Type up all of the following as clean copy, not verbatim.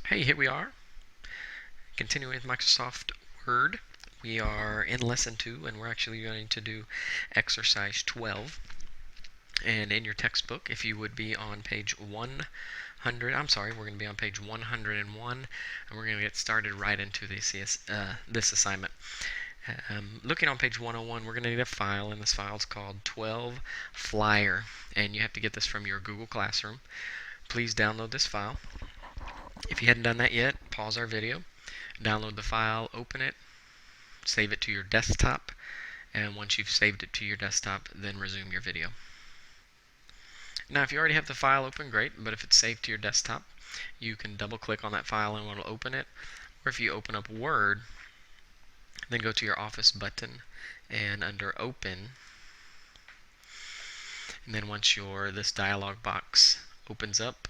Hey, here we are, continuing with Microsoft Word. We are in Lesson 2, and we're actually going to do Exercise 12. And in your textbook, if you would be on page 100, we're going to be on page 101, and we're going to get started right into this assignment. Looking on page 101, we're going to need a file, and this file is called 12flyer, and you have to get this from your Google Classroom. Please download this file. If you hadn't done that yet, pause our video, download the file, open it, save it to your desktop, and once you've saved it to your desktop, then resume your video. Now, if you already have the file open, great, but if it's saved to your desktop, you can double click on that file and it'll open it. Or if you open up Word, then go to your Office button and under Open, and then once this dialog box opens up,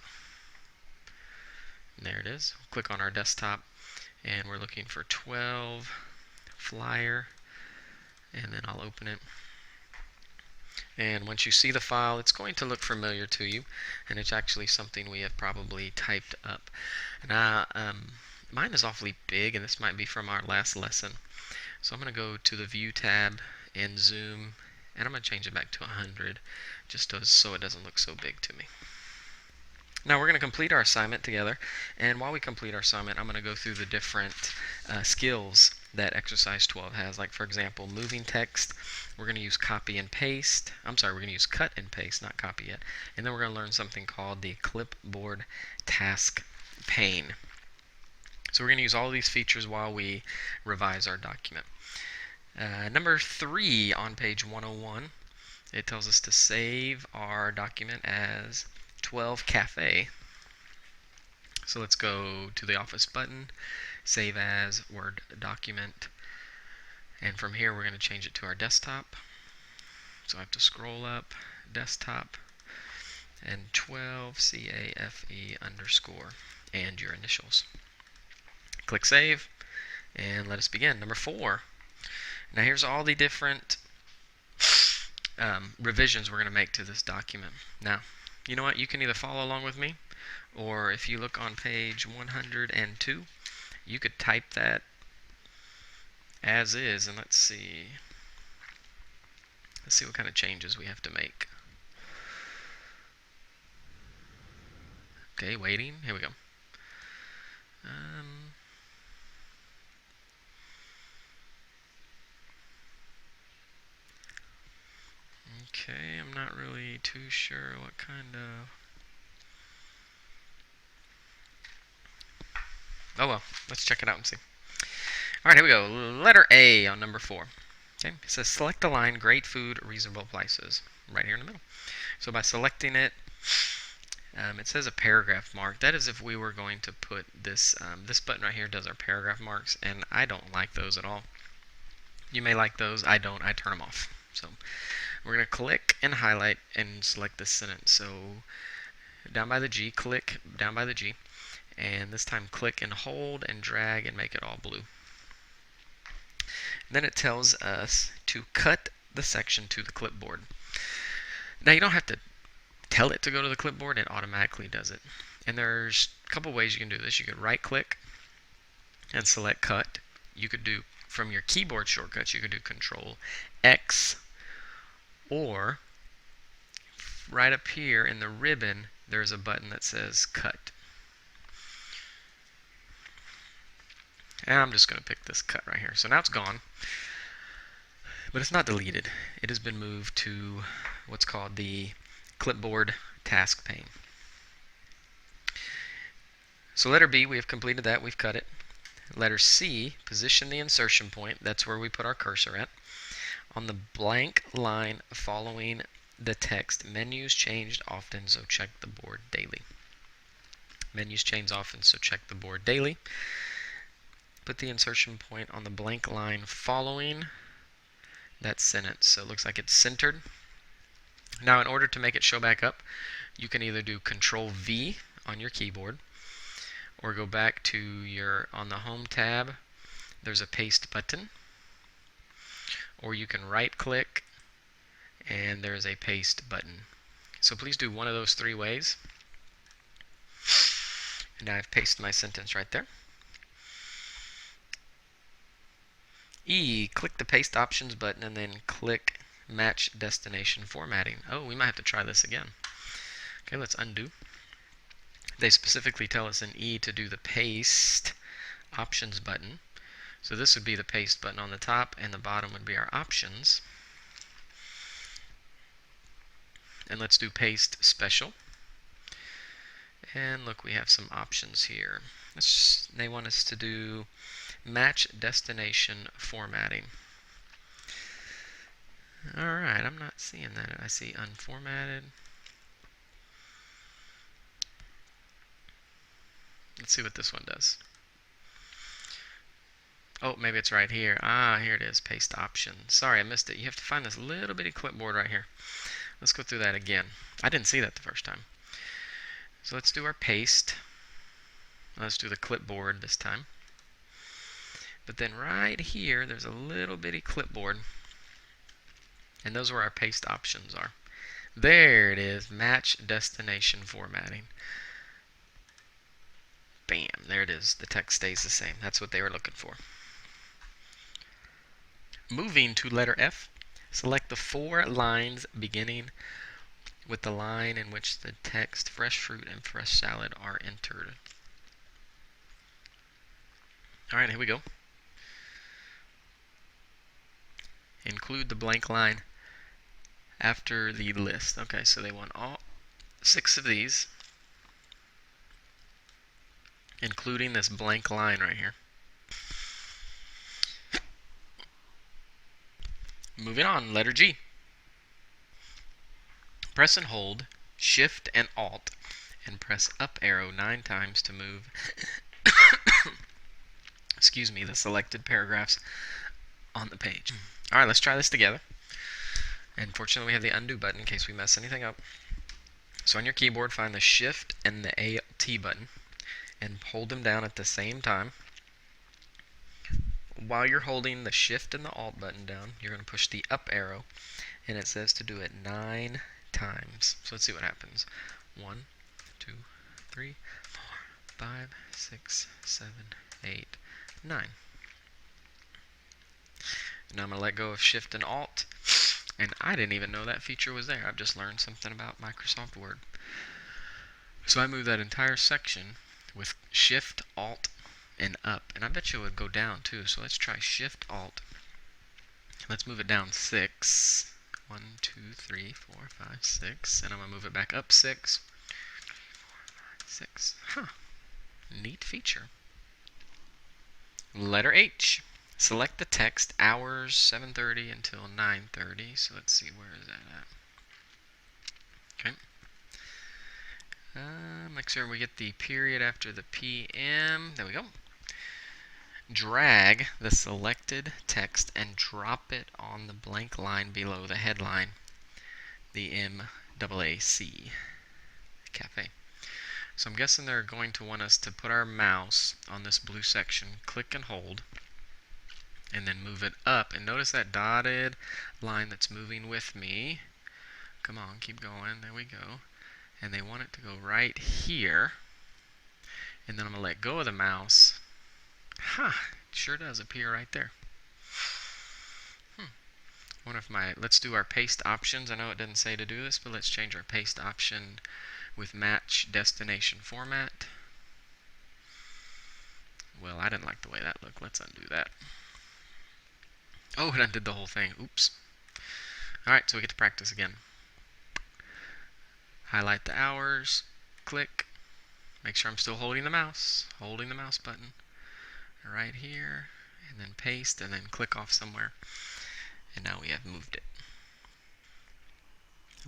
and there it is, click on our desktop, and we're looking for 12flyer, and then I'll open it. And once you see the file, it's going to look familiar to you, and it's actually something we have probably typed up. Now, mine is awfully big, and this might be from our last lesson. So I'm going to go to the View tab and zoom, and I'm going to change it back to 100, just so it doesn't look so big to me. Now we're going to complete our assignment together, and while we complete our assignment, I'm going to go through the different skills that exercise 12 has. Like, for example, moving text, we're going to use copy and paste. We're going to use cut and paste, not copy yet. And then we're going to learn something called the Clipboard task pane. So we're going to use all of these features while we revise our document. Number 3 on page 101, it tells us to save our document as 12 Cafe. So let's go to the Office button, Save As, Word Document, and from here we're going to change it to our desktop. So I have to scroll up, Desktop, and 12CAFE underscore, and your initials. Click Save, and let us begin. Number 4. Now here's all the different revisions we're going to make to this document. Now, you know what? You can either follow along with me, or if you look on page 102, you could type that as is, and let's see what kind of changes we have to make. Okay, waiting. Here we go. Okay, I'm not really too sure what kind of... Oh well, let's check it out and see. Alright, here we go. Letter A on number 4. Okay, it says select a line, great food, reasonable prices. Right here in the middle. So by selecting it, it says a paragraph mark. That is if we were going to put this, this button right here does our paragraph marks, and I don't like those at all. You may like those. I don't. I turn them off. So we're going to click and highlight and select this sentence. So down by the G, click down by the G, and this time click and hold and drag and make it all blue. Then it tells us to cut the section to the clipboard. Now you don't have to tell it to go to the clipboard, it automatically does it. And there's a couple ways you can do this. You could right click and select cut. You could do from your keyboard shortcuts, you could do Control X, or right up here in the ribbon there's a button that says cut. And I'm just going to pick this cut right here. So now it's gone, but it's not deleted. It has been moved to what's called the Clipboard task pane. So letter B, we have completed that. We've cut it. Letter C, position the insertion point. That's where we put our cursor at. On the blank line following the text, menus changed often, so check the board daily. Menus change often, so check the board daily. Put the insertion point on the blank line following that sentence. So it looks like it's centered. Now, in order to make it show back up, you can either do Control V on your keyboard, or go back to on the Home tab, there's a paste button, or you can right click and there's a paste button. So please do one of those 3 ways. And I've pasted my sentence right there. E, click the paste options button and then click match destination formatting. Oh, we might have to try this again. Okay, let's undo. They specifically tell us in E to do the paste options button. So this would be the paste button on the top, and the bottom would be our options. And let's do paste special. And look, we have some options here. They want us to do match destination formatting. Alright, I'm not seeing that. I see unformatted. Let's see what this one does. Oh, maybe it's right here. Ah, here it is, paste option. Sorry, I missed it. You have to find this little bitty clipboard right here. Let's go through that again. I didn't see that the first time. So let's do our paste. Let's do the clipboard this time. But then right here, there's a little bitty clipboard. And those are where our paste options are. There it is, match destination formatting. Bam, there it is. The text stays the same. That's what they were looking for. Moving to letter F, select the 4 lines beginning with the line in which the text fresh fruit and fresh salad are entered. Alright, here we go. Include the blank line after the list. Okay, so they want all 6 of these, including this blank line right here. Moving on, letter G. Press and hold Shift and Alt and press up arrow 9 times to move excuse me, the selected paragraphs on the page. Alright, let's try this together. And fortunately we have the undo button in case we mess anything up. So on your keyboard, find the Shift and the Alt button and hold them down at the same time. While you're holding the Shift and the Alt button down, you're going to push the up arrow, and it says to do it 9 times. So let's see what happens. 1, 2, 3, 4, 5, 6, 7, 8, 9. Now I'm going to let go of Shift and Alt, and I didn't even know that feature was there. I've just learned something about Microsoft Word. So I moved that entire section with Shift, Alt, and up, and I bet you it would go down too. So let's try Shift Alt. Let's move it down 6. 1, 2, 3, 4, 5, 6, and I'm gonna move it back up 6. 6. Huh. Neat feature. Letter H. Select the text hours 7:30 until 9:30. So let's see, where is that at? Okay. Make sure we get the period after the PM. There we go. Drag the selected text and drop it on the blank line below the headline, the MAAC Cafe. So I'm guessing they're going to want us to put our mouse on this blue section, click and hold, and then move it up. And notice that dotted line that's moving with me. Come on, keep going. There we go. And they want it to go right here. And then I'm going to let go of the mouse. Huh, it sure does appear right there. One of my, let's do our paste options. I know it doesn't say to do this, but let's change our paste option with match destination format. Well, I didn't like the way that looked. Let's undo that. Oh, it undid the whole thing. Oops. Alright, so we get to practice again. Highlight the hours, click, make sure I'm still holding the mouse button right here, and then paste, and then click off somewhere, and now we have moved it.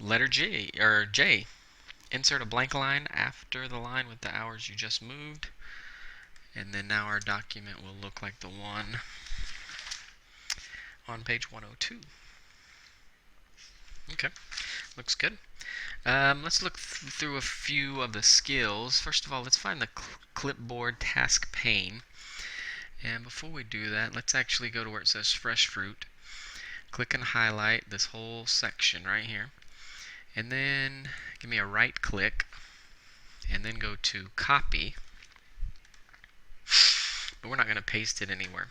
Letter J, insert a blank line after the line with the hours you just moved, and then now our document will look like the one on page 102. Okay, looks good. Let's look through a few of the skills. First of all, let's find the Clipboard task pane. And before we do that, let's actually go to where it says fresh fruit. Click and highlight this whole section right here. And then give me a right click. And then go to copy. but we're not going to paste it anywhere.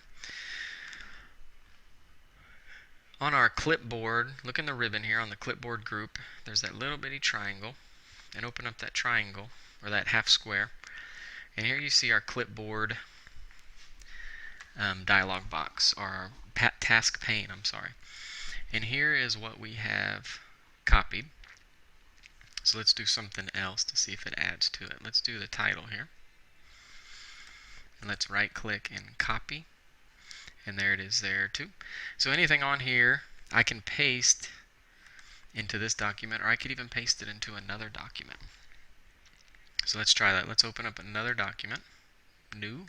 On our clipboard, look in the ribbon here on the clipboard group, there's that little bitty triangle, and open up that triangle, or that half square, and here you see our clipboard dialog box, or task pane, I'm sorry. And here is what we have copied. So let's do something else to see if it adds to it. Let's do the title here. And let's right click and copy. And there it is there too. So anything on here I can paste into this document, or I could even paste it into another document. So let's try that. Let's open up another document. New.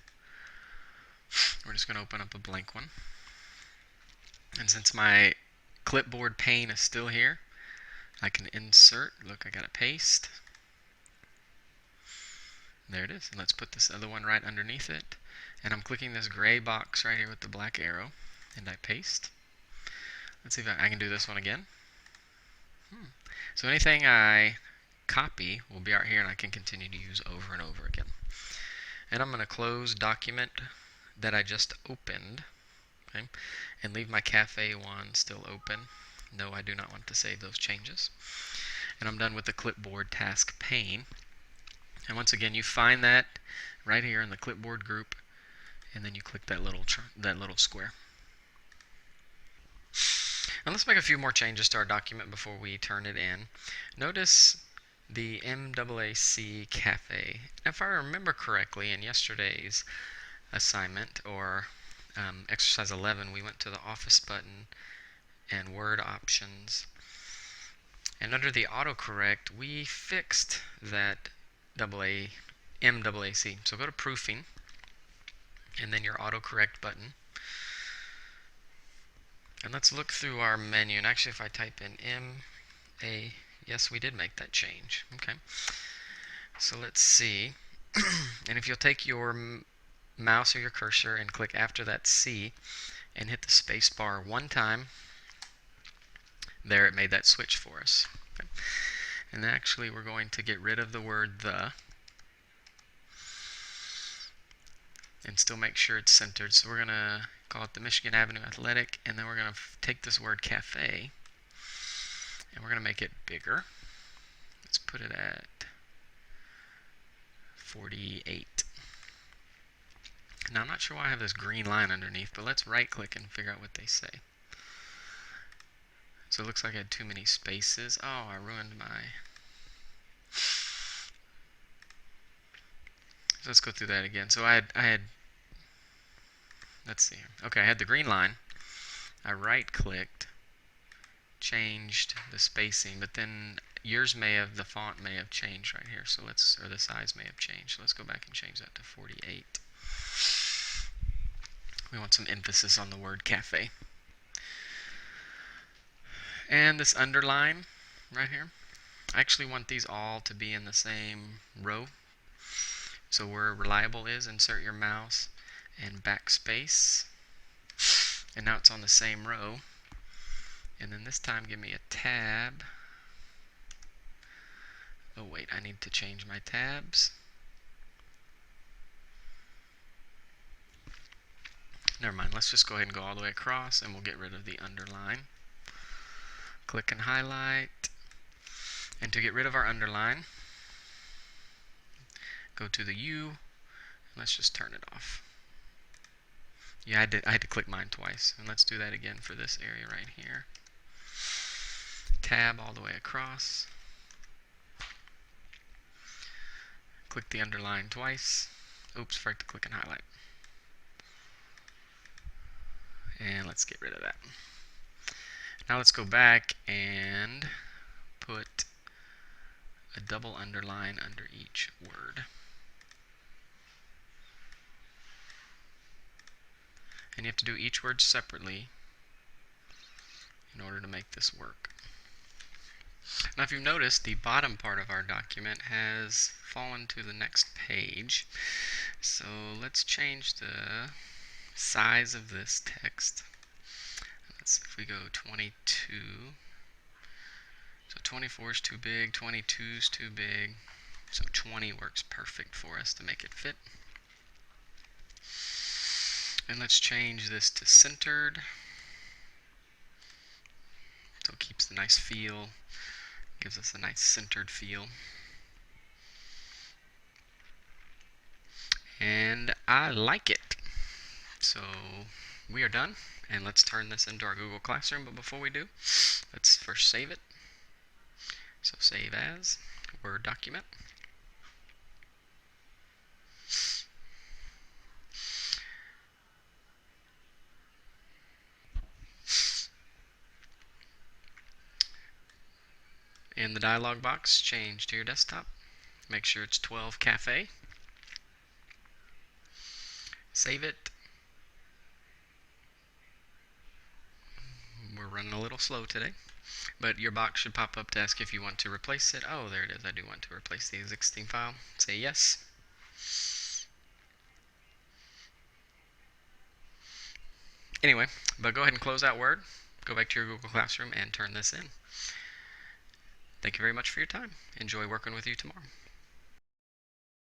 We're just going to open up a blank one. And since my clipboard pane is still here, I can insert. Look, I got to paste. There it is. And let's put this other one right underneath it. And I'm clicking this gray box right here with the black arrow, and I paste. Let's see if I can do this one again. So anything I copy will be out here, and I can continue to use over and over again. And I'm going to close document that I just opened, okay, and leave my cafe one still open. No, I do not want to save those changes. And I'm done with the clipboard task pane. And once again, you find that right here in the clipboard group, and then you click that little square. Now let's make a few more changes to our document before we turn it in. Notice the MAAC Cafe. If I remember correctly, in yesterday's assignment, or exercise 11, we went to the Office button and Word options. And under the Autocorrect, we fixed that MAAC. So go to Proofing, and then your Autocorrect button. And let's look through our menu. And actually, if I type in MA, yes, we did make that change. Okay. So let's see. And if you'll take your mouse or your cursor and click after that C and hit the space bar one time, there it made that switch for us. Okay. And actually, we're going to get rid of the word the and still make sure it's centered. So we're going to call it the Michigan Avenue Athletic, and then we're going to take this word cafe and we're going to make it bigger. Let's put it at 48. Now I'm not sure why I have this green line underneath, but let's right click and figure out what they say. So it looks like I had too many spaces. Oh, I ruined my... So let's go through that again. So I had let's see. Okay, I had the green line. I right clicked, changed the spacing, but then the font may have changed right here. So or the size may have changed. So let's go back and change that to 48. We want some emphasis on the word cafe. And this underline right here, I actually want these all to be in the same row. So where reliable is, insert your mouse and backspace. And now it's on the same row. And then this time give me a tab. Oh wait, I need to change my tabs. Never mind, let's just go ahead and go all the way across, and we'll get rid of the underline. Click and highlight. And to get rid of our underline, go to the U, and let's just turn it off. Yeah, I had to click mine twice. And let's do that again for this area right here. Tab all the way across. Click the underline twice. Oops, forgot to click and highlight. And let's get rid of that. Now let's go back and put a double underline under each word. And you have to do each word separately in order to make this work. Now if you've noticed, the bottom part of our document has fallen to the next page. So let's change the size of this text. If we go 22, so 24 is too big, 22 is too big, so 20 works perfect for us to make it fit. And let's change this to centered, so it keeps the nice feel, gives us a nice centered feel. And I like it. So we are done, and let's turn this into our Google Classroom. But before we do, let's first save it. So save as Word document. In the dialog box, change to your desktop. Make sure it's 12 Cafe. Save it. We're running a little slow today, but your box should pop up to ask if you want to replace it. Oh, there it is. I do want to replace the existing file. Say yes. Anyway, but go ahead and close out Word. Go back to your Google Classroom and turn this in. Thank you very much for your time. Enjoy working with you tomorrow.